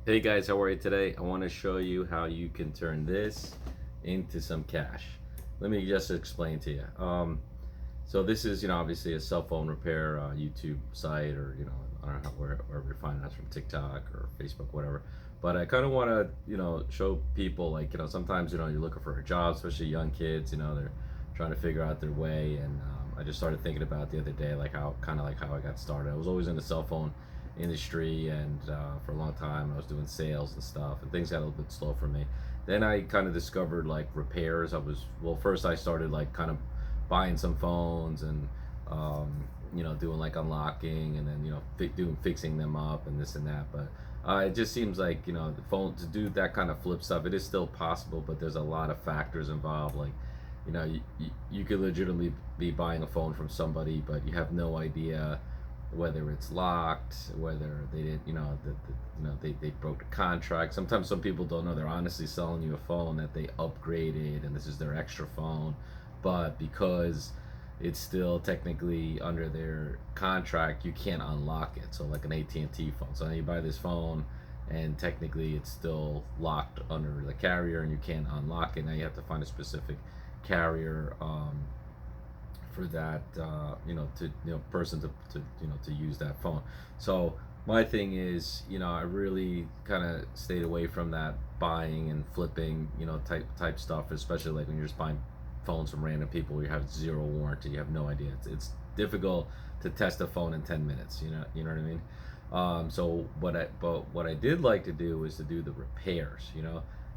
Hey guys, how are you today? I want to show you how you can turn this into some cash. Let me just explain to you. So this is, obviously a cell phone repair YouTube site, or I don't know wherever you're finding us, from TikTok or Facebook, whatever. But I kind of want to, show people, like, sometimes, you're looking for a job, especially young kids. They're trying to figure out their way, and I just started thinking about the other day, like how I got started. I was always in the cell phone industry, and for a long time I was doing sales and stuff, and things got a little bit slow for me. Then I kind of discovered like repairs. First I started like kind of buying some phones, and doing like unlocking, and then fixing them up and this and that. But it just seems like, the phone, to do that kind of flip stuff, it is still possible, but there's a lot of factors involved. Like, you could legitimately be buying a phone from somebody, but you have no idea whether it's locked, whether they didn't, they broke the contract. Sometimes some people don't know, they're honestly selling you a phone that they upgraded, and this is their extra phone, but because it's still technically under their contract, you can't unlock it. So like an AT&T phone. So now you buy this phone, and technically it's still locked under the carrier, and you can't unlock it. Now you have to find a specific carrier for that person to use that phone. So my thing is, I really kind of stayed away from that buying and flipping, type stuff, especially like when you're just buying phones from random people. You have zero warranty, you have no idea. It's difficult to test a phone in 10 minutes. You know what I mean. So what I did like to do is to do the repairs.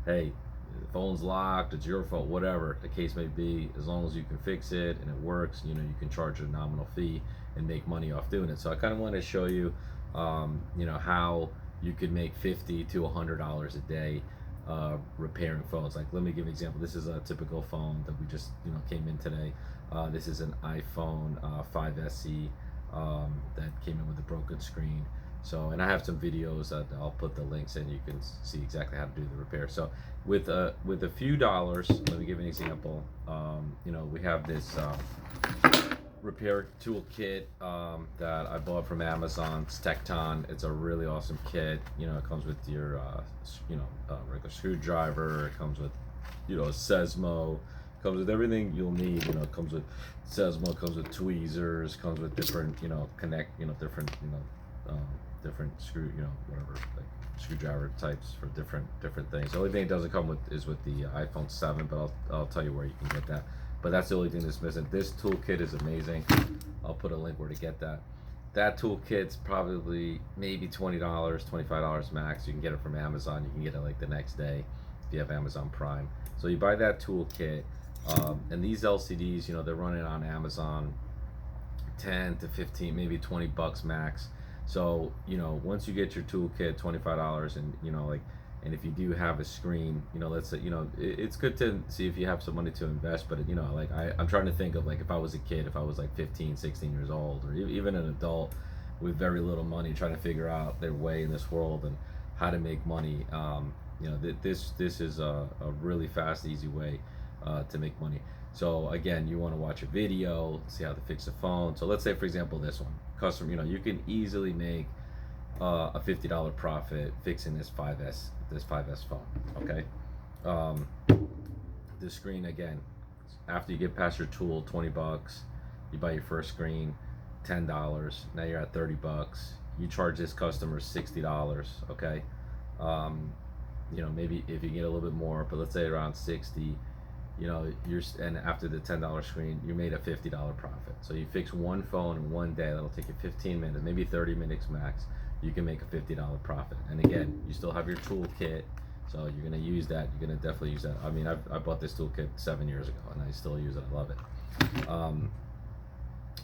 Hey, the phone's locked, it's your fault, whatever the case may be. As long as you can fix it and it works, you can charge a nominal fee and make money off doing it. So I kind of want to show you, how you could make $50 to $100 a day repairing phones. Like, let me give an example. This is a typical phone that we just came in today. This is an iPhone 5SE that came in with a broken screen. So, and I have some videos that I'll put the links in. You can see exactly how to do the repair. So, with a few dollars, let me give an example. We have this repair toolkit that I bought from Amazon. It's Tecton. It's a really awesome kit. It comes with your regular screwdriver. It comes with a Sesmo. It comes with everything you'll need. It comes with Sesmo. Comes with tweezers. Comes with different different screw, whatever, like screwdriver types for different things. The only thing it doesn't come with is with the iPhone 7, but I'll tell you where you can get that. But that's the only thing that's missing. This toolkit is amazing. I'll put a link where to get that. That toolkit's probably maybe $20, $25 max. You can get it from Amazon. You can get it like the next day if you have Amazon Prime. So you buy that toolkit, and these LCDs, they're running on Amazon 10 to 15, maybe $20 max. So once you get your toolkit, $25, and and if you do have a screen, let's say, it's good to see if you have some money to invest. But like I'm trying to think of, like, if I was a kid, if I was like 15, 16 years old, or even an adult with very little money, trying to figure out their way in this world and how to make money. This is a really fast, easy way to make money. So again, you want to watch a video, see how to fix a phone. So let's say, for example, this one, custom. You can easily make a $50 profit fixing this 5S phone. Okay, um, the screen, again, after you get past your tool, $20. You buy your first screen, $10. Now you're at $30. You charge this customer $60. Okay, um, maybe if you get a little bit more, but let's say around 60. And after the $10 screen, you made a $50 profit. So you fix one phone in one day. That'll take you 15 minutes, maybe 30 minutes max. You can make a $50 profit. And again, you still have your toolkit, so you're gonna use that. You're gonna definitely use that. I mean, I bought this toolkit 7 years ago, and I still use it. I love it.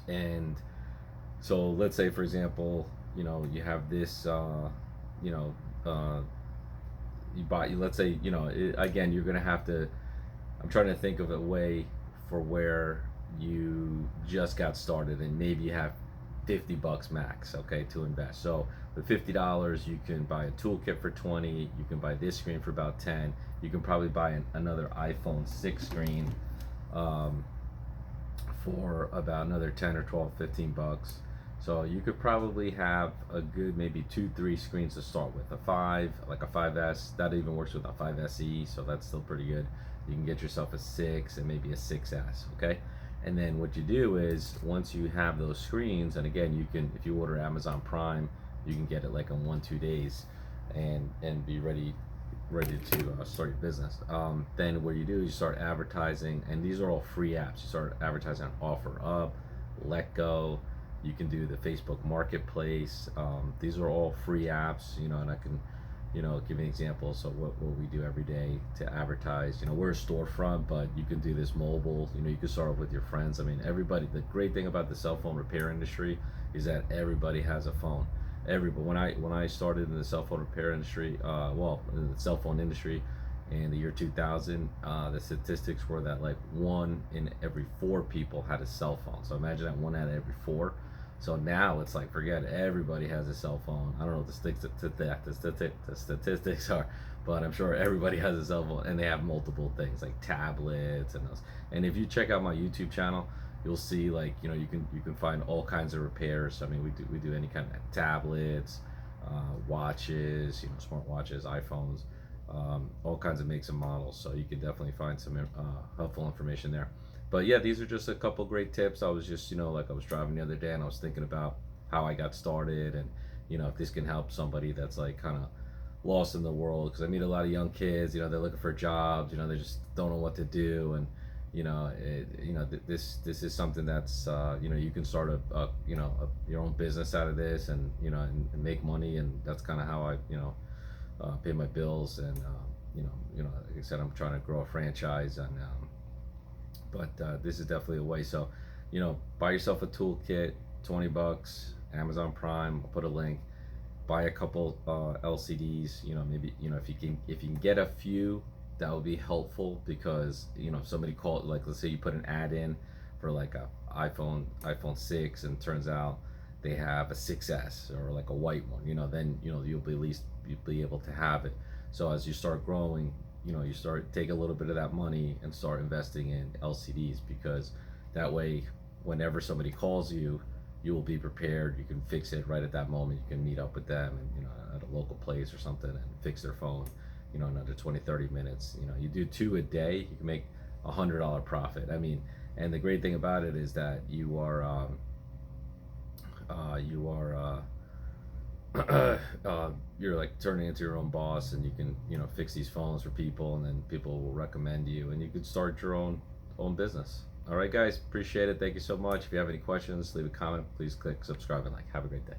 And so let's say, for example, you have this. You know, you buy. Let's say, again, you're gonna have to. I'm trying to think of a way for where you just got started and maybe you have $50 max, okay, to invest. So with $50, you can buy a toolkit for 20. You can buy this screen for about 10. You can probably buy another iPhone 6 screen for about another 10 or 12, $15. So you could probably have a good maybe 2, 3 screens to start with. A 5, like a 5S, that even works with a 5SE, so that's still pretty good. You can get yourself a 6 and maybe a 6S, okay? And then what you do is once you have those screens, and again, you can, if you order Amazon Prime, you can get it like in 1, 2 days, and be ready to start your business. Then what you do is you start advertising, and these are all free apps. You start advertising on OfferUp, Let Go. You can do the Facebook Marketplace. These are all free apps, and I can, give you an example. So what we do every day to advertise, we're a storefront, but you can do this mobile. You can start with your friends. I mean, everybody. The great thing about the cell phone repair industry is that everybody has a phone. Everybody. When I started in the cell phone repair industry, in the cell phone industry, in the year 2000, the statistics were that like 1 in every 4 people had a cell phone. So imagine that 1 out of every 4. So now it's like, forget it, everybody has a cell phone. I don't know what the statistics are, but I'm sure everybody has a cell phone, and they have multiple things like tablets and those. And if you check out my YouTube channel, you'll see like you can find all kinds of repairs. I mean, we do any kind of tablets, watches, smart watches, iPhones, all kinds of makes and models. So you can definitely find some helpful information there. But yeah, these are just a couple great tips. I was just, like I was driving the other day and I was thinking about how I got started, and if this can help somebody that's like kind of lost in the world. Because I meet a lot of young kids, they're looking for jobs, they just don't know what to do, and this is something that's you can start your own business out of this, and and make money, and that's kind of how I pay my bills, and like I said, I'm trying to grow a franchise, and but this is definitely a way. So buy yourself a toolkit, $20, Amazon Prime. I'll put a link. Buy a couple LCDs. Maybe if you can get a few, that would be helpful, because if somebody called, like let's say you put an ad in for like a iPhone 6, and turns out they have a 6S or like a white one, then you'll be at least you'll be able to have it. So as you start growing, you start take a little bit of that money and start investing in LCDs, because that way whenever somebody calls you, you will be prepared. You can fix it right at that moment. You can meet up with them, and at a local place or something, and fix their phone in under 20-30 minutes. You do 2 a day, you can make $100 profit. I mean, and the great thing about it is that you're like turning into your own boss, and you can fix these phones for people, and then people will recommend you, and you could start your own business. All right, guys, appreciate it. Thank you so much. If you have any questions, leave a comment. Please click subscribe and like. Have a great day.